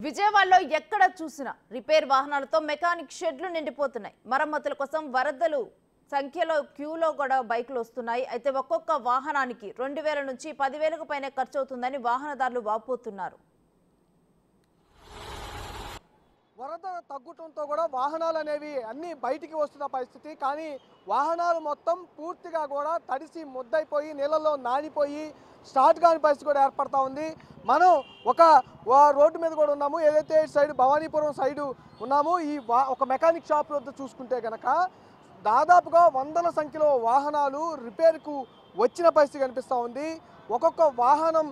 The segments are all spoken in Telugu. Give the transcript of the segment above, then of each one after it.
విజయవాడలో ఎక్కడ చూసినా రిపేర్ వాహనాలతో మెకానిక్ షెడ్లు నిండిపోతున్నాయి. మరమ్మతుల కోసం వరదలు సంఖ్యలో క్యూలో కూడా బైకులు వస్తున్నాయి. అయితే ఒక్కొక్క వాహనానికి 2000 నుంచి 10,000కు పైనే ఖర్చు అవుతుందని వాహనదారులు వాపోతున్నారు. వరద తగ్గటంతో కూడా వాహనాలు అనేవి అన్నీ బయటికి వస్తున్న పరిస్థితి. కానీ వాహనాలు మొత్తం పూర్తిగా కూడా తడిసి ముద్దైపోయి నీళ్ళల్లో నానిపోయి స్టార్ట్ కాని పరిస్థితి కూడా ఏర్పడతా ఉంది. మనం ఒక రోడ్డు మీద కూడా ఉన్నాము, ఏదైతే సైడ్ భవానీపురం సైడు ఉన్నాము. ఒక మెకానిక్ షాప్ వద్ద చూసుకుంటే కనుక దాదాపుగా వందల సంఖ్యలో వాహనాలు రిపేర్కు వచ్చిన పరిస్థితి కనిపిస్తూ ఉంది. ఒక్కొక్క వాహనం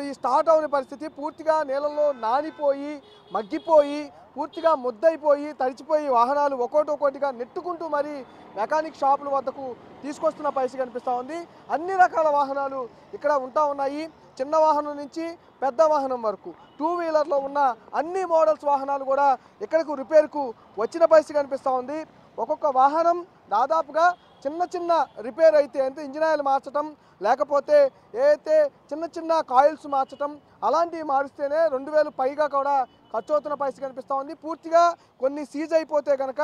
ఈ స్టార్ట్ అవని పరిస్థితి, పూర్తిగా నీళ్ళల్లో నానిపోయి మగ్గిపోయి పూర్తిగా ముద్దైపోయి తడిచిపోయి వాహనాలు ఒక్కొక్కటిగా నెట్టుకుంటూ మరి మెకానిక్ షాపుల వద్దకు తీసుకొస్తున్న పరిస్థితి కనిపిస్తూ ఉంది. అన్ని రకాల వాహనాలు ఇక్కడ ఉంటా ఉన్నాయి. చిన్న వాహనం నుంచి పెద్ద వాహనం వరకు 2 వీలర్లో ఉన్న అన్ని మోడల్స్ వాహనాలు కూడా ఇక్కడకు రిపేర్కు వచ్చిన పరిస్థితి కనిపిస్తూ ఉంది. ఒక్కొక్క వాహనం దాదాపుగా చిన్న రిపేర్ అయితే అంటే ఇంజిన్ ఆయిల్ మార్చడం, లేకపోతే ఏదైతే చిన్న కాయిల్స్ మార్చడం అలాంటివి మారిస్తేనే 2000 పైగా కూడా ఖర్చు అవుతున్న పరిస్థితి కనిపిస్తూ ఉంది. పూర్తిగా కొన్ని సీజ్ అయిపోతే కనుక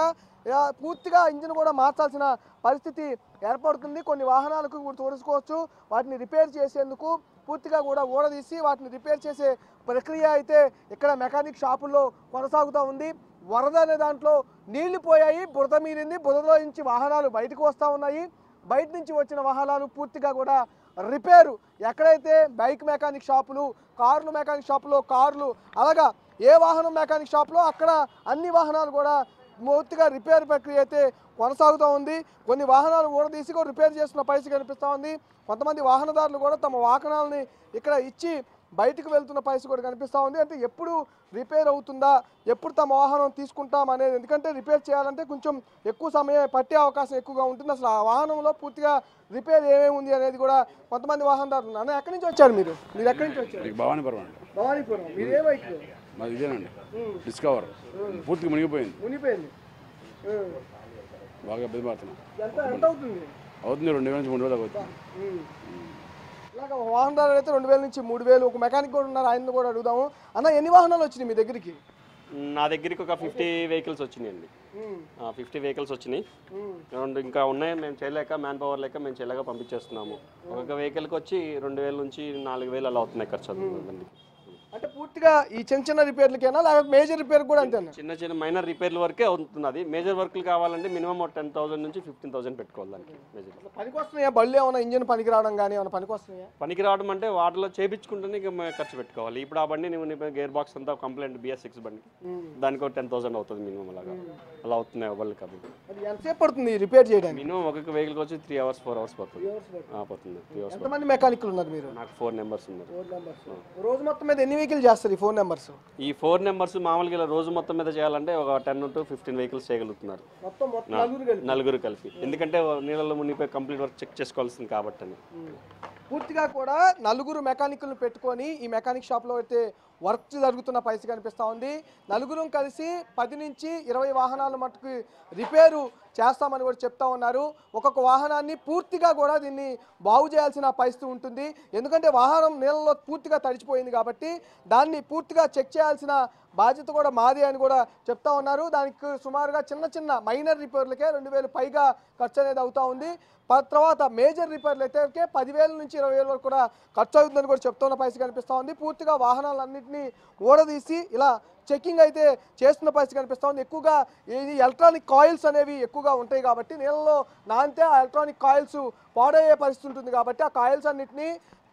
పూర్తిగా ఇంజిన్ కూడా మార్చాల్సిన పరిస్థితి ఏర్పడుతుంది. కొన్ని వాహనాలకు చూసుకోవచ్చు, వాటిని రిపేర్ చేసేందుకు పూర్తిగా కూడా ఊడదీసి వాటిని రిపేర్ చేసే ప్రక్రియ అయితే ఇక్కడ మెకానిక్ షాపుల్లో కొనసాగుతూ ఉంది. వరద అనే దాంట్లో నీళ్లు పోయాయి, బురద మీరింది, బురదలో నుంచి వాహనాలు బయటకు వస్తూ ఉన్నాయి. బయట నుంచి వచ్చిన వాహనాలు పూర్తిగా కూడా రిపేరు, ఎక్కడైతే బైక్ మెకానిక్ షాపులు, కార్లు మెకానిక్ షాపులో కార్లు, అలాగా ఏ వాహనం మెకానిక్ షాప్లో అక్కడ అన్ని వాహనాలు కూడా పూర్తిగా రిపేర్ ప్రక్రియ అయితే కొనసాగుతూ ఉంది. కొన్ని వాహనాలు ఊడదీసి కూడా రిపేర్ చేస్తున్న పరిస్థితి కనిపిస్తూ ఉంది. కొంతమంది వాహనదారులు కూడా తమ వాహనాలని ఇక్కడ ఇచ్చి బయటకు వెళ్తున్న పరిస్థితి కూడా కనిపిస్తూ ఉంది. అంటే ఎప్పుడు రిపేర్ అవుతుందా, ఎప్పుడు తమ వాహనం తీసుకుంటాం అనేది, ఎందుకంటే రిపేర్ చేయాలంటే కొంచెం ఎక్కువ సమయం పట్టే అవకాశం ఎక్కువగా ఉంటుంది. అసలు ఆ వాహనంలో పూర్తిగా రిపేర్ ఏమేమి ఉంది అనేది కూడా కొంతమంది వాహనదారులు. అన్న ఎక్కడి నుంచి వచ్చారు మీరు ఎక్కడి నుంచి వచ్చారు? భవానీపురం. మీరు ఏ బైక్? ఇదేనండి డిస్కవర్. పూర్తిగా మునిగిపోయింది. బాగా ఇబ్బంది పడుతున్నాం. ఎంత అవుతుంది? 2000 నుంచి 3000 అవుతుంది. ఇలాగ వాహనదారులు అయితే 2000 నుంచి 3000. ఒక మెకానిక్ కూడా ఉన్నారు, ఆయన కూడా అడుగుదాము. అన్న ఎన్ని వాహనాలు వచ్చినాయి మీ దగ్గరికి? నా దగ్గరికి ఒక 50 వెహికల్స్ వచ్చినాయండి. 50 వెహికల్స్ వచ్చినాయి. ఇంకా ఉన్నాయి, మేము చేయలేక మ్యాన్ పవర్ లేక మేము చేయలేక పంపించేస్తున్నాము. ఒక్కొక్క వెహికల్కి వచ్చి 2000 నుంచి 4000 అలా అవుతున్నాయి ఖర్చు అవుతుంది. అంటే పూర్తిగా ఈ చిన్న రిపేర్లకేనా లేకపోతే మేజర్ రిపేర్ కూడా అంతేనా? చిన్న మైనర్ రిపేర్ల వరకే అవుతుంది. మేజర్ వర్క్లు కావాలంటే మినిమం 10,000 నుంచి 15,000 పెట్టుకోవాలి దానికి. మేజర్ పనికి వస్తున్నాయా? బళ్ళు ఏమైనా ఇంజిన్ పనికి రావడం కానీ ఏమైనా పనికి వస్తున్నాయా? పనికి రావడం అంటే వాటిలో చేయించుకుంటేనే ఖర్చు పెట్టుకోవాలి. ఇప్పుడు ఆ బండి నువ్వు గేర్ బాక్స్ అంతా కంప్లైంట్ BS6 బండి, దానికి 10,000 అవుతుంది మినిమం. అలా అవుతున్నాయి బళ్ళు కాబట్టి. ఎంతసేపు పడుతుంది రిపేర్ చేయడానికి? మినిమం ఒక్కొక్క వెహికల్కి వచ్చి 3 hours 4 hours పడుతుంది. 3 hours. ఎంతమంది మెకానిక్లు ఉన్నారు మీరు? నాకు 4 members ఉన్నారు. రోజు మొత్తం మీద ఎన్ని వెహికల్ చేస్తారు ఈ 4 నెంబర్స్? ఈ 4 నెంబర్స్ మామూలుగా రోజు మొత్తం మీద చేయాలంటే ఒక 10 to 15 వెహికల్స్ చేయగలుగుతున్నారు నలుగురు కలిపి. ఎందుకంటే నీళ్ళలో మునిగిపోయి కంప్లీట్ వర్క్ చెక్ చేసుకోవాల్సింది కాబట్టి. పూర్తిగా కూడా నలుగురు మెకానిక్లను పెట్టుకొని ఈ మెకానిక్ షాప్లో అయితే వర్క్ జరుగుతున్న పరిస్థితి కనిపిస్తూ ఉంది. నలుగురు కలిసి 10 నుంచి 20 వాహనాల మట్టుకు రిపేరు చేస్తామని కూడా చెప్తా ఉన్నారు. ఒక్కొక్క వాహనాన్ని పూర్తిగా కూడా దీన్ని బాగు చేయాల్సిన పరిస్థితి ఉంటుంది. ఎందుకంటే వాహనం నీళ్ళలో పూర్తిగా తడిచిపోయింది కాబట్టి దాన్ని పూర్తిగా చెక్ చేయాల్సిన బాధ్యత కూడా మాది అని కూడా చెప్తా ఉన్నారు. దానికి సుమారుగా చిన్న మైనర్ రిపేర్లకే 2000 పైగా ఖర్చు అనేది అవుతూ ఉంది. తర్వాత మేజర్ రిపేర్లు అయితే 10,000 నుంచి 20,000 వరకు కూడా ఖర్చు అవుతుందని కూడా చెప్తున్న పరిస్థితి కనిపిస్తూ ఉంది. పూర్తిగా వాహనాలన్నింటినీ ఊడదీసి ఇలా చెకింగ్ అయితే చేస్తున్న పరిస్థితి కనిపిస్తూ ఉంది. ఎక్కువగా ఈ ఎలక్ట్రానిక్ కాయిల్స్ అనేవి ఎక్కువగా ఉంటాయి కాబట్టి నీళ్ళలో నానితే ఆ ఎలక్ట్రానిక్ కాయిల్స్ పాడయ్యే పరిస్థితి ఉంటుంది కాబట్టి ఆ కాయిల్స్ అన్నింటినీ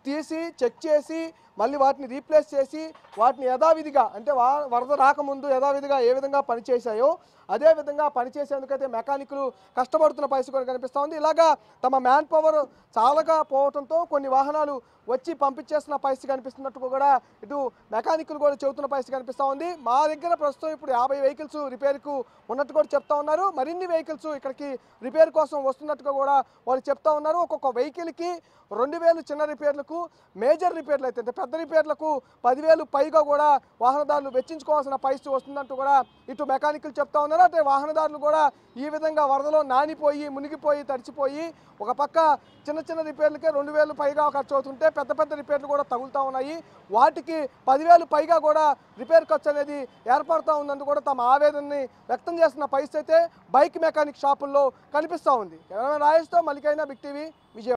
తీసి చెక్ చేసి మళ్ళీ వాటిని రీప్లేస్ చేసి వాటిని యథావిధిగా, అంటే వరద రాకముందు యథావిధిగా ఏ విధంగా పనిచేశాయో అదే విధంగా పనిచేసేందుకైతే మెకానికులు కష్టపడుతున్న పరిస్థితి కూడా కనిపిస్తూ ఉంది. ఇలాగా తమ మ్యాన్ పవర్ చాలగా పోవడంతో కొన్ని వాహనాలు వచ్చి పంపించేస్తున్న పరిస్థితి కనిపిస్తున్నట్టు కూడా ఇటు మెకానికులు కూడా చెబుతున్న పరిస్థితి కనిపిస్తూ ఉంది. మా దగ్గర ప్రస్తుతం ఇప్పుడు 50 వెహికల్స్ రిపేర్కు ఉన్నట్టు కూడా చెప్తా ఉన్నారు. మరిన్ని వెహికల్స్ ఇక్కడికి రిపేర్ కోసం వస్తున్నట్టుగా కూడా వాళ్ళు చెప్తా ఉన్నారు. ఒక్కొక్క వెహికల్కి 2000 చిన్న రిపేర్లకు, మేజర్ రిపేర్లు అయితే పెద్ద రిపేర్లకు 10,000 పైగా కూడా వాహనదారులు వెచ్చించుకోవాల్సిన పరిస్థితి వస్తుందంటూ కూడా ఇటు మెకానికల్ చెప్తా ఉన్నారు. అంటే వాహనదారులు కూడా ఈ విధంగా వరదలో నానిపోయి మునిగిపోయి తడిచిపోయి ఒక పక్క చిన్న చిన్న రిపేర్లకే 2,000 పైగా ఖర్చు అవుతుంటే పెద్ద పెద్ద రిపేర్లు కూడా తగులుతూ ఉన్నాయి. వాటికి 10,000 పైగా కూడా రిపేర్ ఖర్చు అనేది ఏర్పడుతూ ఉందంటూ కూడా తమ ఆవేదనని వ్యక్తం చేస్తున్న పరిస్థితి అయితే బైక్ మెకానిక్ షాపుల్లో కనిపిస్తూ ఉంది. కెమెరామెన్ రాజేష్తో మల్లికైనా బిగ్ టీవీ విజయవాడ.